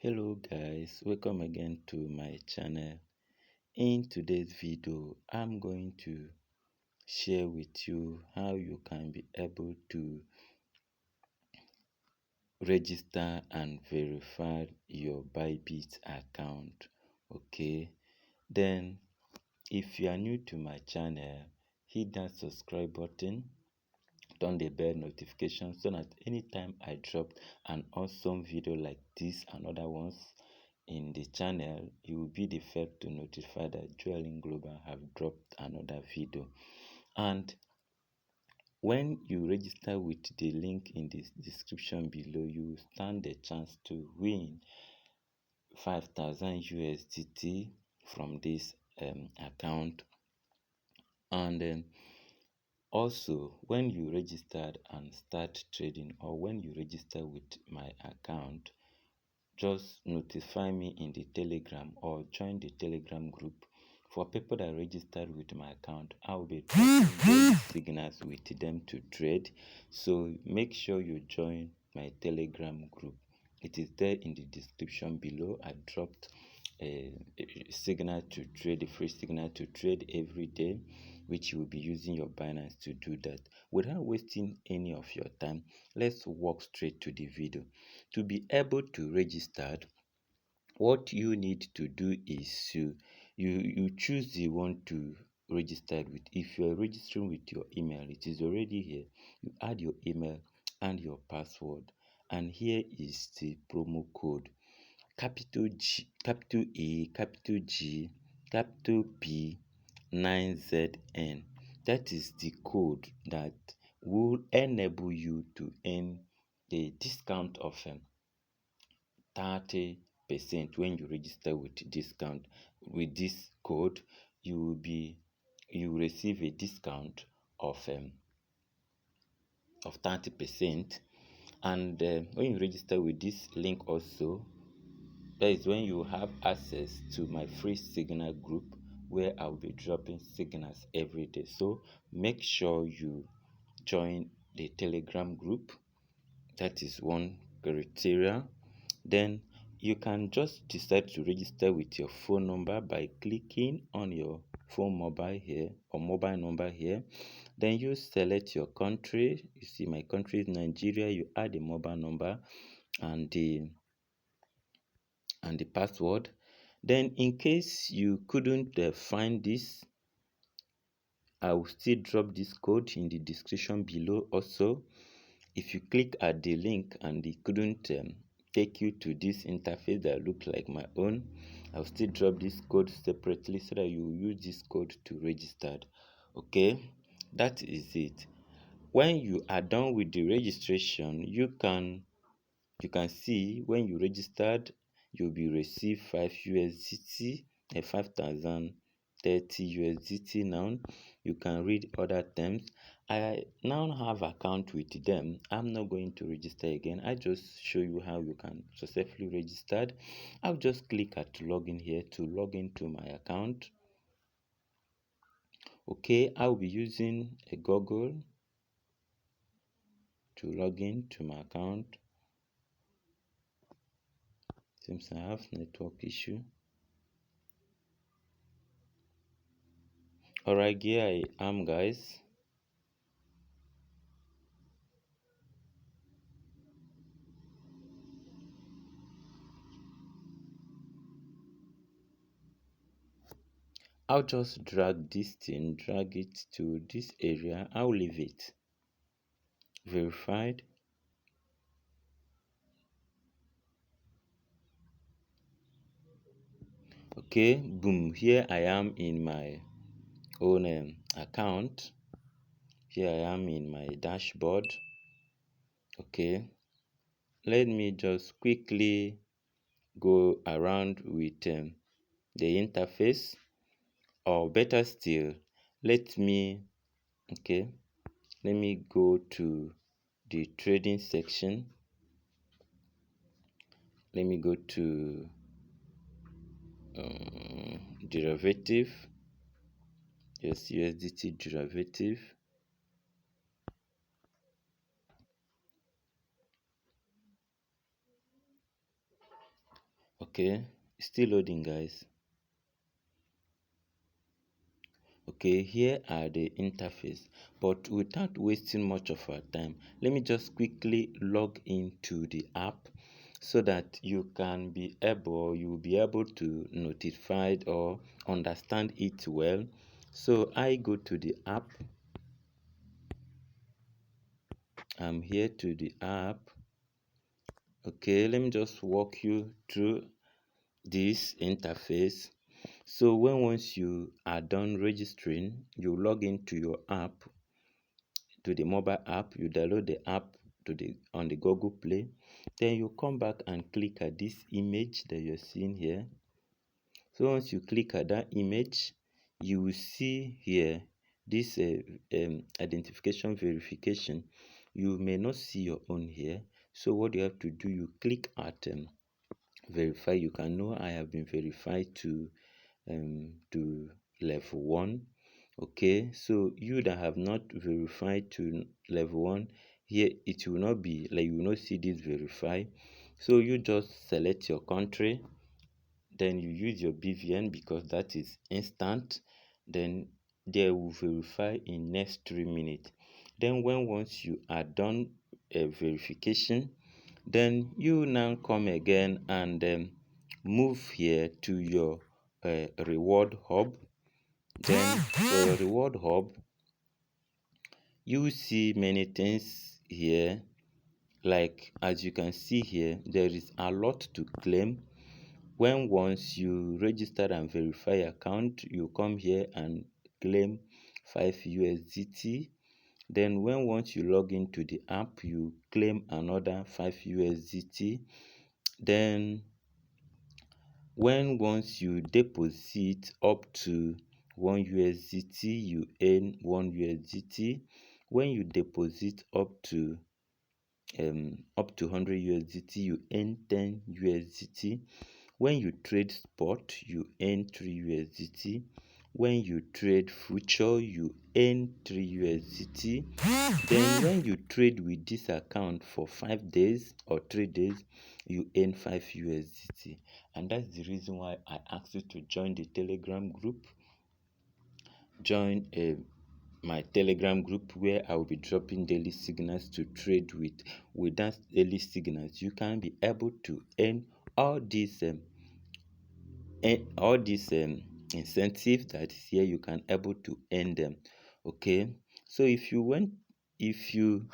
Hello guys, welcome again to my channel. In today's video, I'm going to share with you how you can be able to register and verify your Bybit account. Okay, then if you are new to my channel, hit that subscribe button, turn the bell notification so that anytime I drop an awesome video like this and other ones in the channel, you will be the first to notify that Joelin Global have dropped another video. And when you register with the link in the description below, you stand a chance to win 5,000 USDT from this account. And also, when you registered and start trading, or when you register with my account, just notify me in the Telegram or join the Telegram group. For people that registered with my account, I will be dropping daily signals with them to trade. So make sure you join my Telegram group. It is there in the description below. I dropped a signal to trade, a free signal to trade every day, which you will be using your Binance to do that. Without wasting any of your time, let's walk straight to the video. To be able to register, what you need to do is you choose the one to register with. If you are registering with your email, it is already here. You add your email and your password, and here is the promo code: capital G, capital A, capital G, capital P, 9ZN. That is the code that will enable you to earn the discount of 30% when you register with discount. With this code, you receive a discount of 30%. And when you register with this link also, that is when you have access to my free signal group, where I'll be dropping signals every day. So make sure you join the Telegram group. That is one criteria. Then you can just decide to register with your phone number by clicking on your phone mobile here, or mobile number here. Then you select your country. You see my country is Nigeria. You add the mobile number and the password. Then in case you couldn't find this, I will still drop this code in the description below also. If you click at the link and it couldn't take you to this interface that looks like my own, I'll still drop this code separately so that you use this code to register. Okay, that is it. When you are done with the registration, you can see when you registered, you'll be receive 5 USDT, 5,030 USDT. Now you can read other terms. I now have account with them. I'm not going to register again. I just show you how you can successfully register. I'll just click at login here to log into my account. Okay, I'll be using a Google to log in to my account. Seems I have network issue. Alright, here I am, guys. I'll just drag this thing, drag it to this area. I'll leave it. Verified. Okay, boom. Here I am in my own account. Here I am in my dashboard. Okay, let me just quickly go around with the interface, or better still, let me go to the trading section. Let me go to derivative. Yes, USDT derivative. Okay, still loading, guys. Okay, here are the interface, but without wasting much of our time, let me just quickly log into the app so that you can be able, you will be able to notify or understand it well. So I go to the app. I'm here to the app. Okay, let me just walk you through this interface. So once you are done registering, you log into your app, to the mobile app. You download the app on the Google Play. Then you come back and click at this image that you're seeing here. So once you click at that image, you will see here this identification verification. You may not see your own here. So what you have to do, you click at verify. You can know I have been verified to level 1. Okay, so you that have not verified to level 1, here it will not be like, you will not see this verify. So you just select your country, then you use your BVN because that is instant. Then they will verify in next 3 minutes. Then once you are done verification, then you now come again and move here to your reward hub. Then for your reward hub, you see many things here. Like as you can see here, there is a lot to claim. Once you register and verify account, you come here and claim 5 USDT. Then once you log into the app, you claim another 5 USDT. Then once you deposit up to 1 USDT, you earn 1 USDT. When you deposit up to 100 USDT, you earn 10 USDT. When you trade spot, you earn 3 USDT. When you trade future, you earn 3 USDT. Then when you trade with this account for 5 days or 3 days, you earn 5 USDT. And that's the reason why I asked you to join the Telegram group. Join my Telegram group, where I will be dropping daily signals to trade with. With that daily signals, you can be able to earn all these incentives that is here. You can able to earn them. Okay, so if you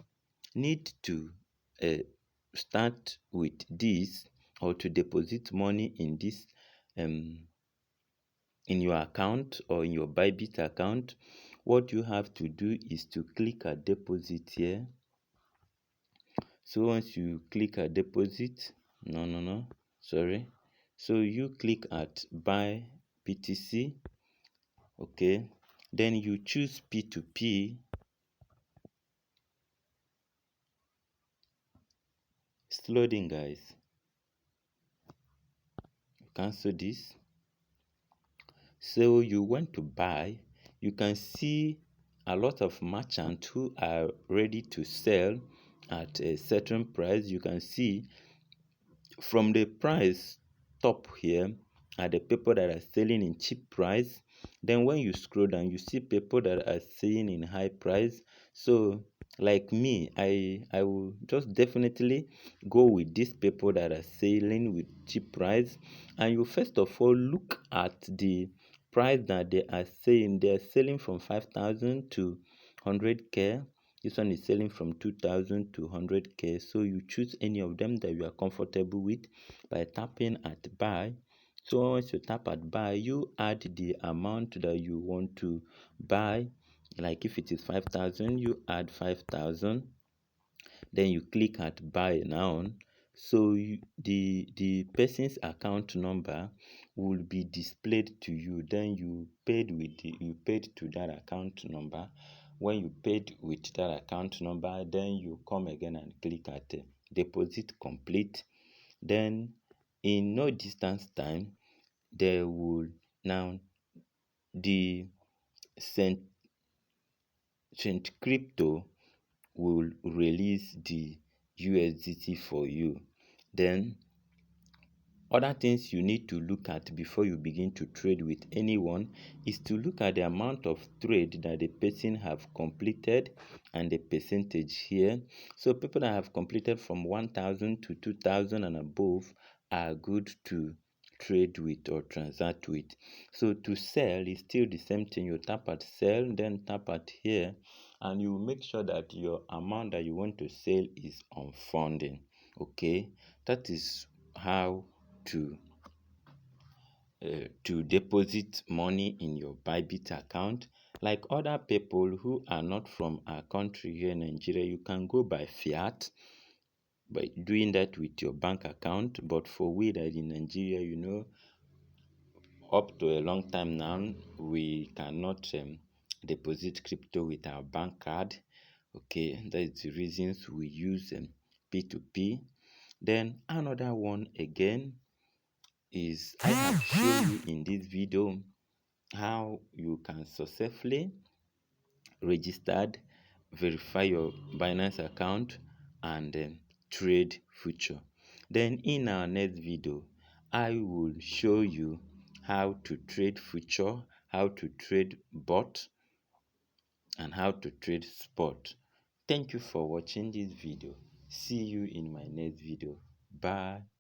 need to start with this, or to deposit money in this in your account or in your Bybit account, what you have to do is to click at deposit here. So once you click at deposit, sorry, so you click at buy BTC. Okay, then you choose P2P. It's loading, guys. Cancel this. So you want to buy, you can see a lot of merchants who are ready to sell at a certain price. You can see from the price top here are the people that are selling in cheap price. Then when you scroll down, you see people that are selling in high price. So like me, I will just definitely go with these people that are selling with cheap price. And you first of all look at the price that they are saying. They are selling from 5,000 to 100k. This one is selling from 2,000 to 100k. So you choose any of them that you are comfortable with by tapping at buy. So once you tap at buy, you add the amount that you want to buy. Like if it is 5,000, you add 5,000. Then you click at buy now. So the person's account number will be displayed to you. Then you paid to that account number. When you paid with that account number, then you come again and click at deposit complete. Then in no distance time, there will now the Saint Crypto will release the USDT for you. Then Other things you need to look at before you begin to trade with anyone is to look at the amount of trade that the person have completed and the percentage here. So people that have completed from 1,000 to 2,000 and above are good to trade with or transact with. So to sell is still the same thing. You tap at sell, then tap at here, and you make sure that your amount that you want to sell is on funding. Okay, that is how to deposit money in your Bybit account. Like other people who are not from our country here in Nigeria, you can go by fiat by doing that with your bank account. But for we that in Nigeria, up to a long time now, we cannot deposit crypto with our bank card. Okay, that is the reasons we use P2P. Then another one again is I have shown you in this video how you can successfully registered, verify your Binance account, and trade future. Then in our next video, I will show you how to trade future, how to trade bot, and how to trade spot. Thank you for watching this video. See you in my next video. Bye.